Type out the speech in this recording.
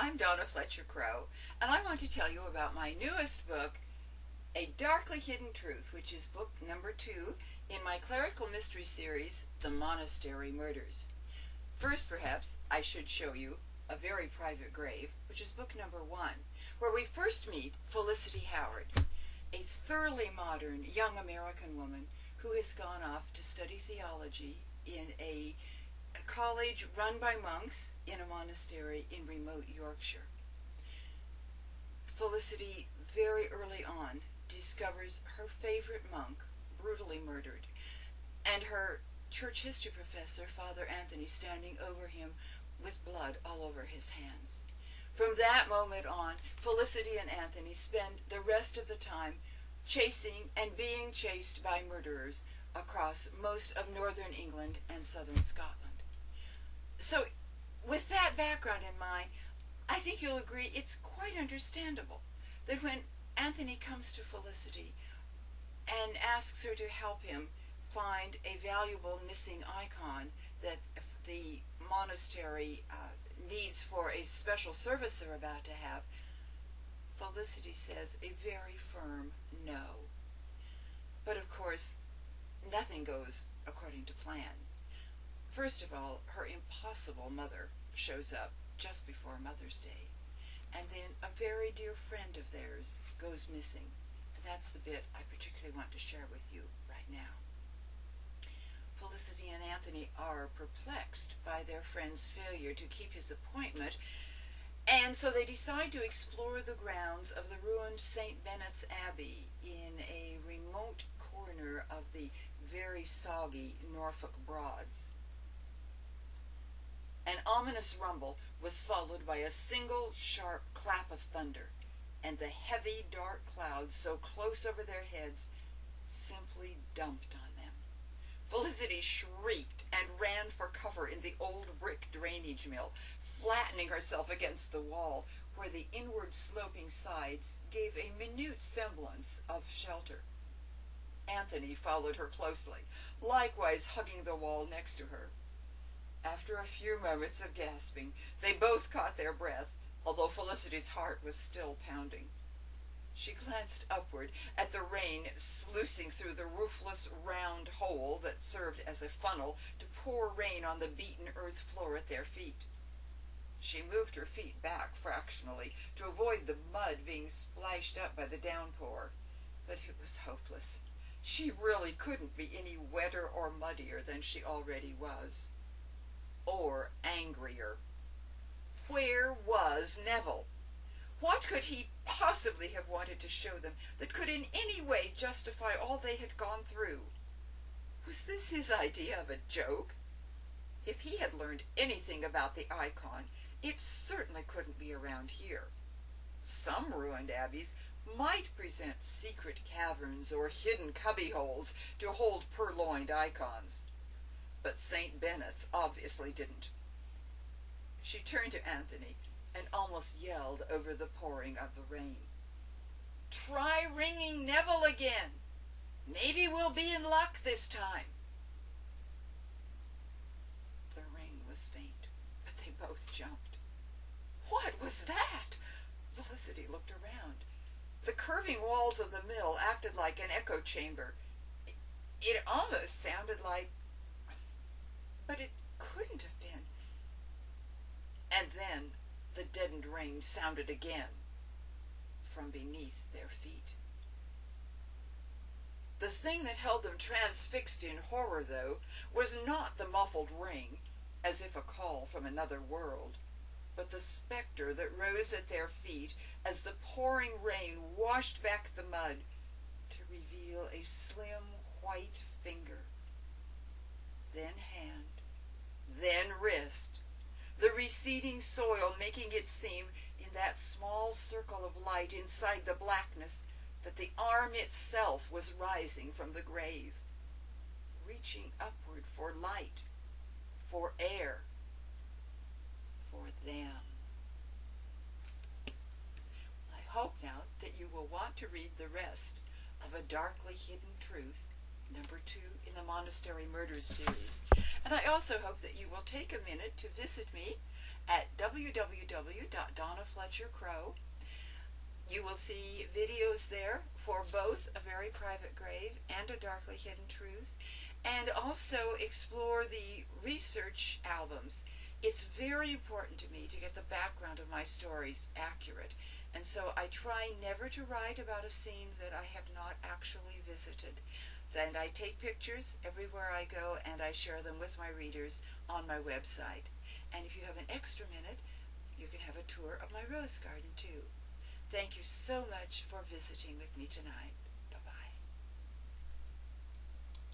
I'm Donna Fletcher Crow, and I want to tell you about my newest book, A Darkly Hidden Truth, which is book number 2 in my clerical mystery series, The Monastery Murders. First, perhaps, I should show you A Very Private Grave, which is book number 1, where we first meet Felicity Howard, a thoroughly modern young American woman who has gone off to study theology in a college run by monks in a monastery in remote Yorkshire. Felicity very early on discovers her favorite monk brutally murdered, and her church history professor, Father Anthony, standing over him with blood all over his hands. From that moment on, Felicity and Anthony spend the rest of the time chasing and being chased by murderers across most of northern England and southern Scotland. So, with that background in mind, I think you'll agree it's quite understandable that when Anthony comes to Felicity and asks her to help him find a valuable missing icon that the monastery needs for a special service they're about to have, Felicity says a very firm no. But of course, nothing goes according to plan. First of all, her impossible mother shows up just before Mother's Day, and then a very dear friend of theirs goes missing. And that's the bit I particularly want to share with you right now. Felicity and Anthony are perplexed by their friend's failure to keep his appointment, and so they decide to explore the grounds of the ruined St. Benet's Abbey in a remote corner of the very soggy Norfolk Broads. An ominous rumble was followed by a single sharp clap of thunder, and the heavy dark clouds so close over their heads simply dumped on them. Felicity shrieked and ran for cover in the old brick drainage mill, flattening herself against the wall, where the inward sloping sides gave a minute semblance of shelter. Anthony followed her closely, likewise hugging the wall next to her. After a few moments of gasping, they both caught their breath, although Felicity's heart was still pounding. She glanced upward at the rain sluicing through the roofless round hole that served as a funnel to pour rain on the beaten earth floor at their feet. She moved her feet back fractionally to avoid the mud being splashed up by the downpour, but it was hopeless. She really couldn't be any wetter or muddier than she already was. Or angrier. Where was Neville? What could he possibly have wanted to show them that could in any way justify all they had gone through? Was this his idea of a joke? If he had learned anything about the icon, it certainly couldn't be around here. Some ruined abbeys might present secret caverns or hidden cubbyholes to hold purloined icons, but St. Benet's obviously didn't. She turned to Anthony and almost yelled over the pouring of the rain. "Try ringing Neville again. Maybe we'll be in luck this time." The ring was faint, but they both jumped. What was that? Felicity looked around. The curving walls of the mill acted like an echo chamber. It almost sounded like... but it couldn't have been. And then the deadened ring sounded again from beneath their feet. The thing that held them transfixed in horror, though, was not the muffled ring, as if a call from another world, but the specter that rose at their feet as the pouring rain washed back the mud to reveal a slim white finger, then hand, then wrist, the receding soil making it seem in that small circle of light inside the blackness that the arm itself was rising from the grave, reaching upward for light, for air, for them. I hope now that you will want to read the rest of A Darkly Hidden Truth, number 2 in the Monastery Murders series. And I also hope that you will take a minute to visit me at www.donnafletchercrow. You will see videos there for both a very private grave and a darkly hidden truth, and also explore the research albums. It's very important to me to get the background of my stories accurate, and so I try never to write about a scene that I have not actually visited. And I take pictures everywhere I go, and I share them with my readers on my website. And if you have an extra minute, you can have a tour of my rose garden too. Thank you so much for visiting with me tonight.